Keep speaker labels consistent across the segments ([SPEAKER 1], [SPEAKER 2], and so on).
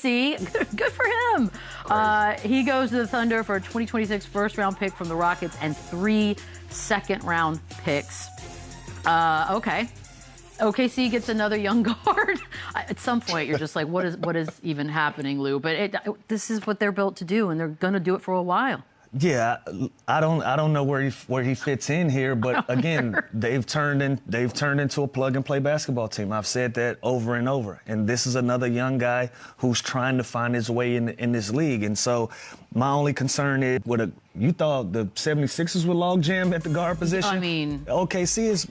[SPEAKER 1] OKC. Good for him. He goes to the Thunder for a 2026 first-round pick from the Rockets and 3 second-round picks. Okay. OKC gets another young guard. At some point, you're just like, what is even happening, Lou? But this is what they're built to do, and they're going to do it for a while.
[SPEAKER 2] Yeah, I don't know where he fits in here, but again, they've turned into a plug-and-play basketball team. I've said that over and over, and this is another young guy who's trying to find his way in this league. And so my only concern is, you thought the 76ers were log-jammed at the guard position?
[SPEAKER 1] I mean,
[SPEAKER 2] OKC is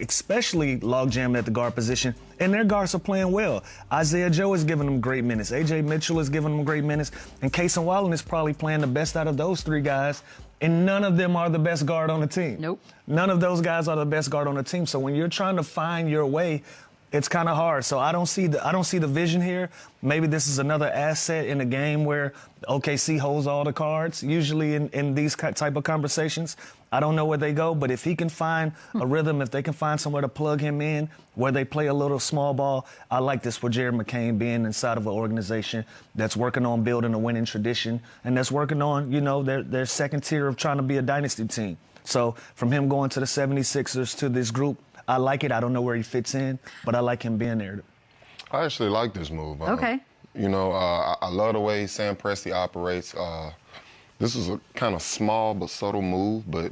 [SPEAKER 2] especially log-jammed at the guard position, and their guards are playing well. Isaiah Joe is giving them great minutes. A.J. Mitchell is giving them great minutes, and Casey Wallen is probably playing the best out of those 3 guys, and none of them are the best guard on the team.
[SPEAKER 1] Nope.
[SPEAKER 2] None of those guys are the best guard on the team. So when you're trying to find your way, it's kind of hard. So I don't see the vision here. Maybe this is another asset in a game where OKC holds all the cards, usually in these type of conversations. I don't know where they go, but if he can find a rhythm, if they can find somewhere to plug him in where they play a little small ball, I like this for Jared McCain being inside of an organization that's working on building a winning tradition and that's working on, their second tier of trying to be a dynasty team. So from him going to the 76ers to this group, I like it. I don't know where he fits in, but I like him being there.
[SPEAKER 3] I actually like this move.
[SPEAKER 1] Okay.
[SPEAKER 3] I love the way Sam Presti operates. This is a kind of small but subtle move, but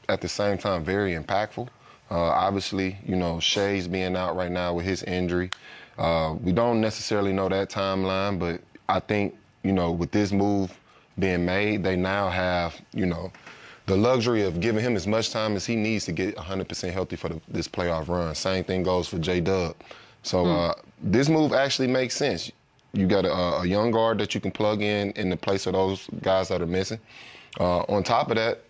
[SPEAKER 3] at the same time, very impactful. Obviously, Shai's being out right now with his injury. We don't necessarily know that timeline, but I think, with this move being made, they now have, the luxury of giving him as much time as he needs to get 100% healthy for this playoff run. Same thing goes for J-Dub. So this move actually makes sense. You got a young guard that you can plug in the place of those guys that are missing. On top of that,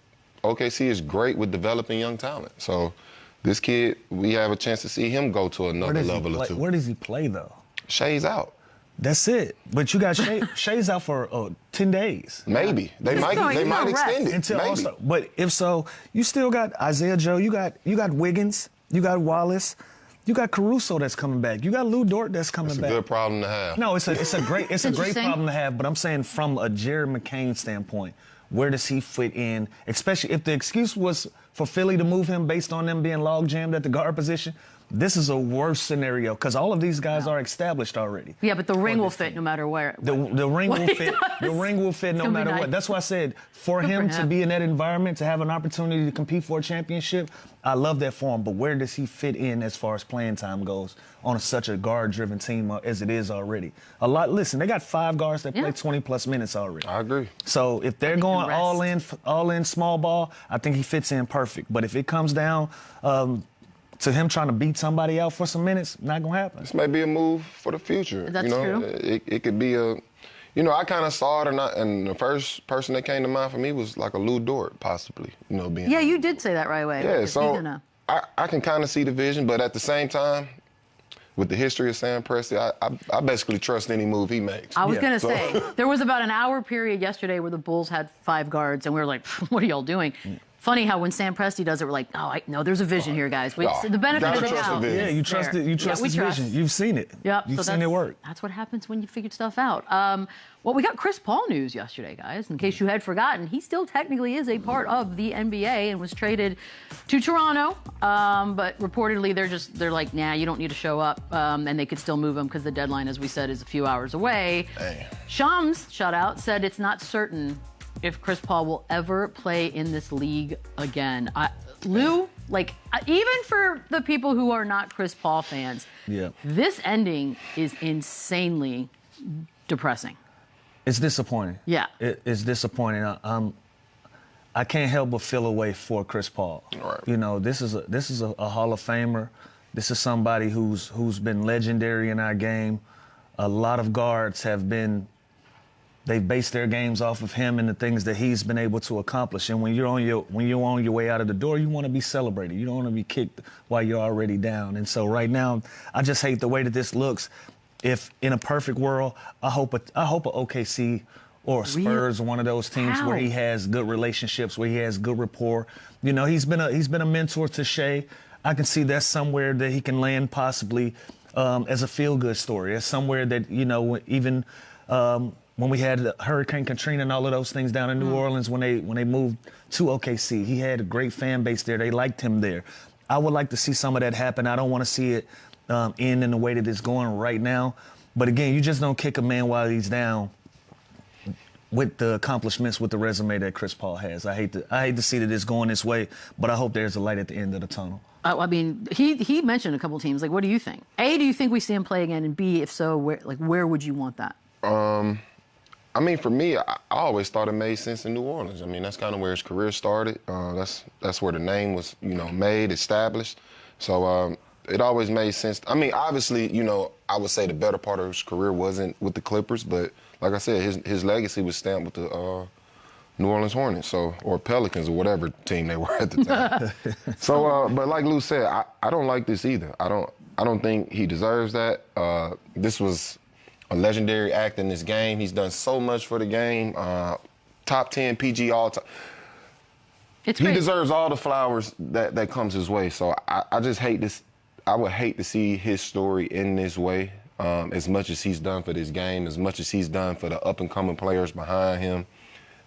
[SPEAKER 3] OKC is great with developing young talent. So this kid, we have a chance to see him go to another level or two.
[SPEAKER 2] Where does he play, though?
[SPEAKER 3] Shai's out.
[SPEAKER 2] That's it. But you got Shai's out for 10 days.
[SPEAKER 3] Maybe. They might extend it.
[SPEAKER 2] Until also, but if so, you still got Isaiah Joe, you got Wiggins, you got Wallace, you got Caruso that's coming back. You got Lou Dort that's coming back.
[SPEAKER 3] It's a good problem to have.
[SPEAKER 2] No, it's a great problem to have, but I'm saying from a Jared McCain standpoint, where does he fit in? Especially if the excuse was for Philly to move him based on them being log jammed at the guard position. This is a worse scenario because all of these guys are established already.
[SPEAKER 1] Yeah, but the ring will fit no matter where.
[SPEAKER 2] The ring will fit. The ring will fit no matter what. That's why I said for him to be in that environment, to have an opportunity to compete for a championship, I love that for him. But where does he fit in as far as playing time goes on such a guard-driven team as it is already? Listen, they got 5 guards that play 20-plus minutes already.
[SPEAKER 3] I agree.
[SPEAKER 2] So if they're going all in small ball, I think he fits in perfect. But if it comes down to him trying to beat somebody out for some minutes, not going to happen.
[SPEAKER 3] This may be a move for the future.
[SPEAKER 1] That's true.
[SPEAKER 3] It could be I kind of saw it, and the first person that came to mind for me was like a Lou Dort, possibly, being.
[SPEAKER 1] Yeah, you did say that right away.
[SPEAKER 3] Yeah, so I can kind of see the vision, but at the same time, with the history of Sam Presti, I basically trust any move he makes.
[SPEAKER 1] I was going to say, there was about an hour period yesterday where the Bulls had 5 guards, and we were like, what are y'all doing? Funny how when Sam Presti does it, we're like, no, there's a vision here, guys. The benefit of the doubt.
[SPEAKER 2] Yeah, you trust it. You trust his vision. You've seen it.
[SPEAKER 1] Yep.
[SPEAKER 2] You've seen it work.
[SPEAKER 1] That's what happens when you figure stuff out. Well, we got Chris Paul news yesterday, guys. In case you had forgotten, he still technically is a part of the NBA and was traded to Toronto. But reportedly, they're like, nah, you don't need to show up. And they could still move him because the deadline, as we said, is a few hours away. Shams, shout out, said it's not certain if Chris Paul will ever play in this league again. Lou, even for the people who are not Chris Paul fans, this ending is insanely depressing.
[SPEAKER 2] It's disappointing.
[SPEAKER 1] Yeah.
[SPEAKER 2] It's disappointing. I can't help but feel a way for Chris Paul.
[SPEAKER 3] Right.
[SPEAKER 2] This is a Hall of Famer. This is somebody who's been legendary in our game. A lot of guards they've based their games off of him and the things that he's been able to accomplish. And when you're on your way out of the door, you want to be celebrated. You don't want to be kicked while you're already down. And so right now, I just hate the way that this looks. If in a perfect world, I hope a OKC or Spurs, one of those teams where he has good relationships, where he has good rapport. He's been a mentor to Shai. I can see that's somewhere that he can land possibly as a feel-good story, as somewhere that, you know, even when we had Hurricane Katrina and all of those things down in New Orleans, when they moved to OKC, he had a great fan base there. They liked him there. I would like to see some of that happen. I don't want to see it end in the way that it's going right now. But again, you just don't kick a man while he's down with the accomplishments, with the resume that Chris Paul has. I hate to see that it's going this way, but I hope there's a light at the end of the tunnel.
[SPEAKER 1] I mean, he mentioned a couple teams. Like, what do you think? A, do you think we see him play again? And B, if so, where would you want that?
[SPEAKER 3] I mean, for me, I always thought it made sense in New Orleans. I mean, that's kind of where his career started. That's where the name was, you know, made, established. So it always made sense. I mean, obviously, you know, I would say the better part of his career wasn't with the Clippers, but like I said, his legacy was stamped with the New Orleans Hornets, or Pelicans, or whatever team they were at the time. So, but like Lou said, I don't like this either. I don't think he deserves that. This was a legendary act in this game. He's done so much for the game. Top 10 PG all time. He deserves all the flowers that comes his way. So I just hate this. I would hate to see his story in this way. As much as he's done for this game, as much as he's done for the up-and-coming players behind him,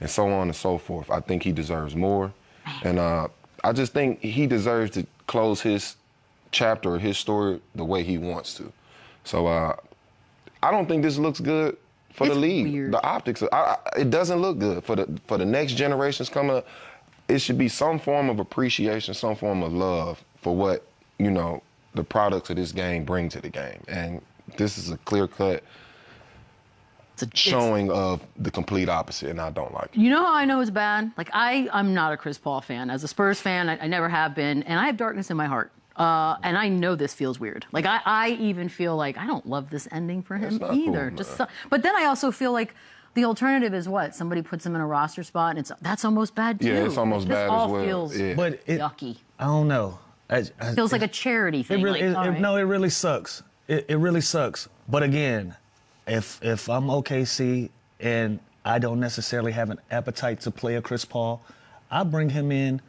[SPEAKER 3] and so on and so forth. I think he deserves more. And I just think he deserves to close his chapter or his story the way he wants to. So I don't think this looks good for the league.
[SPEAKER 1] Weird.
[SPEAKER 3] The optics, it doesn't look good for the next generations coming up. It should be some form of appreciation, some form of love for what, you know, the products of this game bring to the game. And this is a clear-cut showing of the complete opposite, and I don't like it.
[SPEAKER 1] You know how I know it's bad? Like, I'm not a Chris Paul fan. As a Spurs fan, I never have been, and I have darkness in my heart. And I know this feels weird. Like, I even feel like I don't love this ending for him either.
[SPEAKER 3] Cool,
[SPEAKER 1] but then I also feel like the alternative is what? Somebody puts him in a roster spot, and that's almost bad, too.
[SPEAKER 3] Yeah, it's almost bad as well.
[SPEAKER 1] This all feels yucky.
[SPEAKER 2] I don't know.
[SPEAKER 1] It feels like a charity thing.
[SPEAKER 2] No, it really sucks. It really sucks. But again, if I'm OKC and I don't necessarily have an appetite to play a Chris Paul, I bring him in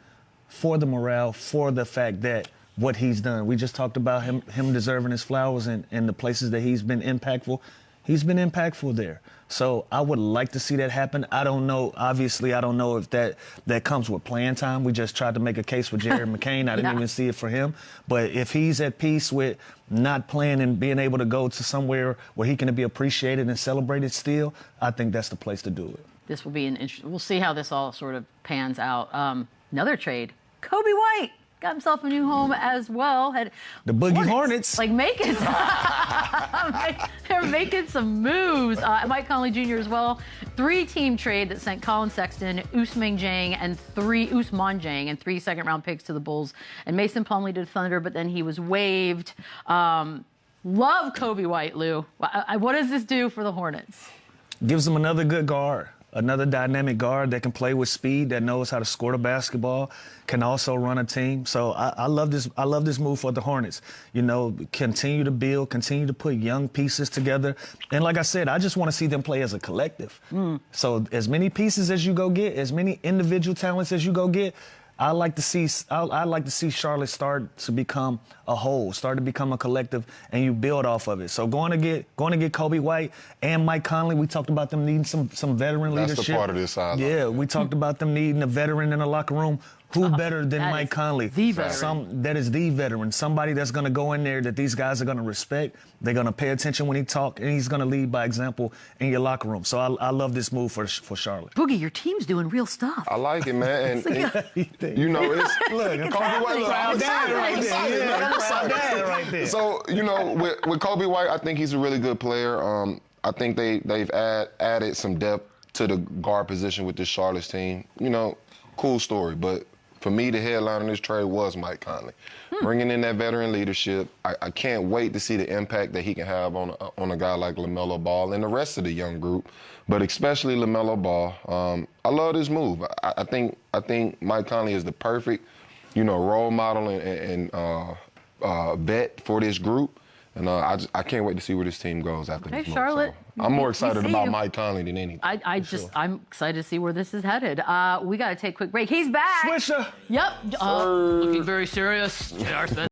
[SPEAKER 2] for the morale, for the fact that what he's done. We just talked about him deserving his flowers and the places that he's been impactful. He's been impactful there. So I would like to see that happen. I don't know. Obviously, I don't know if that comes with playing time. We just tried to make a case for Jared McCain. I didn't even see it for him. But if he's at peace with not playing and being able to go to somewhere where he can be appreciated and celebrated still, I think that's the place to do it.
[SPEAKER 1] This will be an interesting. We'll see how this all sort of pans out. Another trade. Coby White got himself a new home as well.
[SPEAKER 2] The Boogie Hornets.
[SPEAKER 1] Like, they're making some moves. Mike Conley Jr. as well. 3-team trade that sent Colin Sexton, Ousmane Dieng, and 3 second-round picks to the Bulls. And Mason Plumlee to the Thunder, but then he was waived. Love Coby White, Lou. What does this do for the Hornets?
[SPEAKER 2] Gives them another good guard. Another dynamic guard that can play with speed, that knows how to score the basketball, can also run a team. So I love this. I love this move for the Hornets. You know, continue to build, continue to put young pieces together. And like I said, I just want to see them play as a collective. So as many pieces as you go get, as many individual talents as you go get, I like to see Charlotte start to become a whole, start to become a collective, and you build off of it. So going to get Coby White and Mike Conley, we talked about them needing some veteran leadership.
[SPEAKER 3] That's the part of this side.
[SPEAKER 2] Yeah, we talked about them needing a veteran in the locker room. Who better than Mike Conley?
[SPEAKER 1] The veteran.
[SPEAKER 2] That is the veteran. Somebody that's going to go in there that these guys are going to respect. They're going to pay attention when he talks, and he's going to lead by example in your locker room. So I love this move for Charlotte.
[SPEAKER 1] Boogie, your team's doing real stuff.
[SPEAKER 3] I like it, man. And you know, it's Coby White. I'm excited. Right there. So, you know, with Coby White, I think he's a really good player. I think they've added some depth to the guard position with this Charlotte team. You know, cool story, but for me, the headline in this trade was Mike Conley. Bringing in that veteran leadership. I can't wait to see the impact that he can have on a guy like LaMelo Ball and the rest of the young group, but especially LaMelo Ball. I love this move. I think Mike Conley is the perfect, you know, role model and vet for this group. And I can't wait to see where this team goes after this month.
[SPEAKER 1] Charlotte.
[SPEAKER 3] So I'm more excited about Mike Conley than anything.
[SPEAKER 1] I'm excited to see where this is headed. We got to take a quick break. He's back.
[SPEAKER 2] Swisher.
[SPEAKER 1] Yep. Looking very serious. J.R. Smith.